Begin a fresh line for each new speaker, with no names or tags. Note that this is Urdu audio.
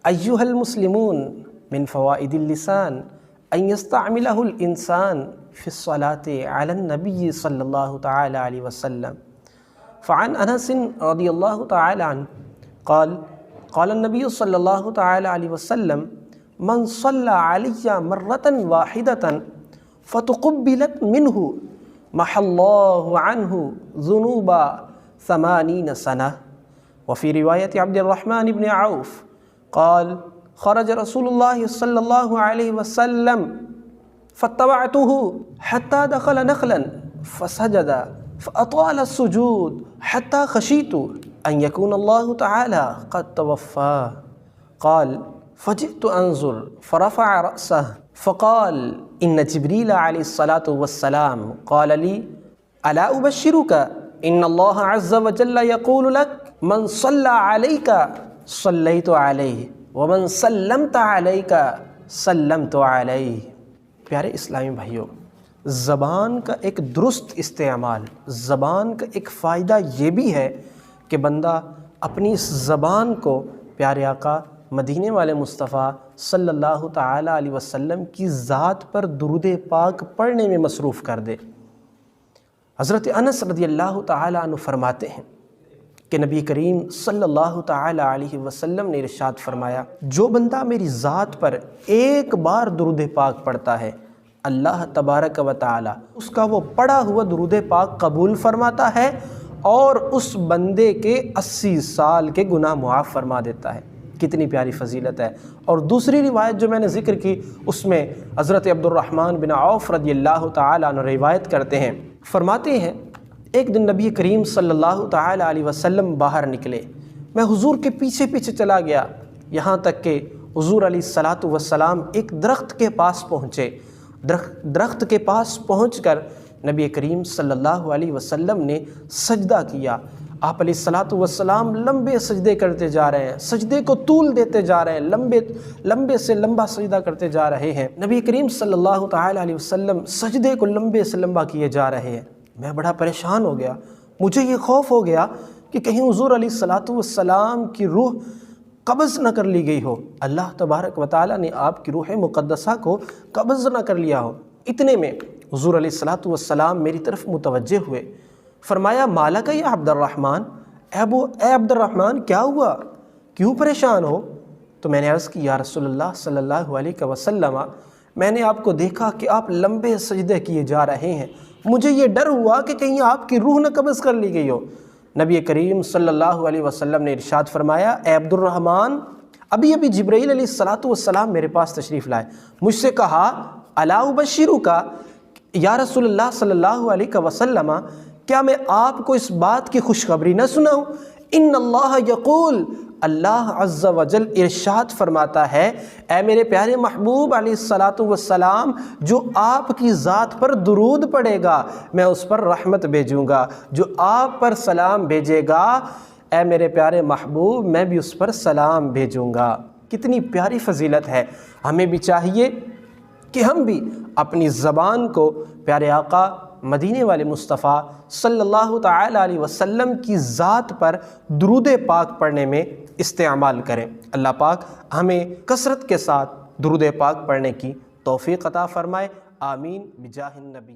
أيها المسلمون من فوائد اللسان أن يستعمله الإنسان في الصلاة على النبي صلى الله تعالى عليه وسلم. فعن أنس رضي الله تعالى عنه قال قال النبي صلى الله تعالى عليه وسلم من صلى علي مرة واحدة فتقبلت منه محى الله عنه ذنوب 80 سنة. وفي رواية عبد الرحمن بن عوف قال خرج رسول الله صلى الله عليه وسلم فاتبعته حتى دخل نخلا فسجد فأطال السجود حتى خشيت أن يكون الله تعالى قد توفاه. قال فجئت أنظر فرفع رأسه فقال إن جبريل عليه الصلاة والسلام قال لي ألا أبشرك إن الله عز وجل يقول لك من صلى عليك صليت عليه ومن سلمت عليك سلمت عليه. پیارے اسلامی بھائیوں، زبان کا ایک درست استعمال، زبان کا ایک فائدہ یہ بھی ہے کہ بندہ اپنی اس زبان کو پیارے آقا مدینے والے مصطفیٰ صلی اللہ تعالیٰ علیہ وسلم کی ذات پر درود پاک پڑھنے میں مصروف کر دے. حضرت انس رضی اللہ تعالیٰ عنہ فرماتے ہیں کہ نبی کریم صلی اللہ تعالیٰ علیہ وسلم نے ارشاد فرمایا، جو بندہ میری ذات پر ایک بار درود پاک پڑھتا ہے، اللہ تبارک و تعالیٰ اس کا وہ پڑھا ہوا درود پاک قبول فرماتا ہے اور اس بندے کے 80 سال کے گناہ معاف فرما دیتا ہے. کتنی پیاری فضیلت ہے. اور دوسری روایت جو میں نے ذکر کی اس میں حضرت عبد الرحمن بن عوف رضی اللہ تعالیٰ عنہ روایت کرتے ہیں، فرماتے ہیں ایک دن نبی کریم صلی اللہ تعالیٰ علیہ وسلم باہر نکلے، میں حضور کے پیچھے پیچھے چلا گیا یہاں تک کہ حضور علیہ الصلاۃ والسلام ایک درخت کے پاس پہنچے. درخت کے پاس پہنچ کر نبی کریم صلی اللہ علیہ وسلم نے سجدہ کیا. آپ علیہ الصلاۃ والسلام لمبے سجدے کرتے جا رہے ہیں، سجدے کو طول دیتے جا رہے ہیں، لمبے سے لمبا سجدہ کرتے جا رہے ہیں. نبی کریم صلی اللہ تعالیٰ علیہ وسلم سجدے کو لمبے سے لمبا کیے جا رہے ہیں. میں بڑا پریشان ہو گیا، مجھے یہ خوف ہو گیا کہ کہیں حضور علیہ الصلاۃ والسلام کی روح قبض نہ کر لی گئی ہو، اللہ تبارک و تعالیٰ نے آپ کی روح مقدسہ کو قبض نہ کر لیا ہو. اتنے میں حضور علیہ الصلاۃ والسلام میری طرف متوجہ ہوئے، فرمایا مالک یا عبد الرحمن، اے عبد الرحمن کیا ہوا، کیوں پریشان ہو؟ تو میں نے عرض کی یا رسول اللہ صلی اللہ علیہ وسلم، میں نے آپ کو دیکھا کہ آپ لمبے سجدے کیے جا رہے ہیں، مجھے یہ ڈر ہوا کہ کہیں آپ کی روح نہ قبض کر لی گئی ہو. نبی کریم صلی اللہ علیہ وسلم نے ارشاد فرمایا اے عبد الرحمن، ابھی جبرائیل علیہ الصلاۃ والسلام میرے پاس تشریف لائے، مجھ سے کہا الا ابشرک، یا رسول اللہ صلی اللہ علیہ وسلم کیا میں آپ کو اس بات کی خوشخبری نہ سناؤں؟ ان اللہ یقول، اللہ عز و جل ارشاد فرماتا ہے اے میرے پیارے محبوب علیہ الصلاۃ والسلام، جو آپ کی ذات پر درود پڑھے گا میں اس پر رحمت بھیجوں گا، جو آپ پر سلام بھیجے گا اے میرے پیارے محبوب میں بھی اس پر سلام بھیجوں گا. کتنی پیاری فضیلت ہے. ہمیں بھی چاہیے کہ ہم بھی اپنی زبان کو پیارے آقا مدینے والے مصطفیٰ صلی اللہ تعالیٰ علیہ وسلم کی ذات پر درود پاک پڑھنے میں استعمال کریں. اللہ پاک ہمیں کثرت کے ساتھ درود پاک پڑھنے کی توفیق عطا فرمائے. آمین بجاہ النبی.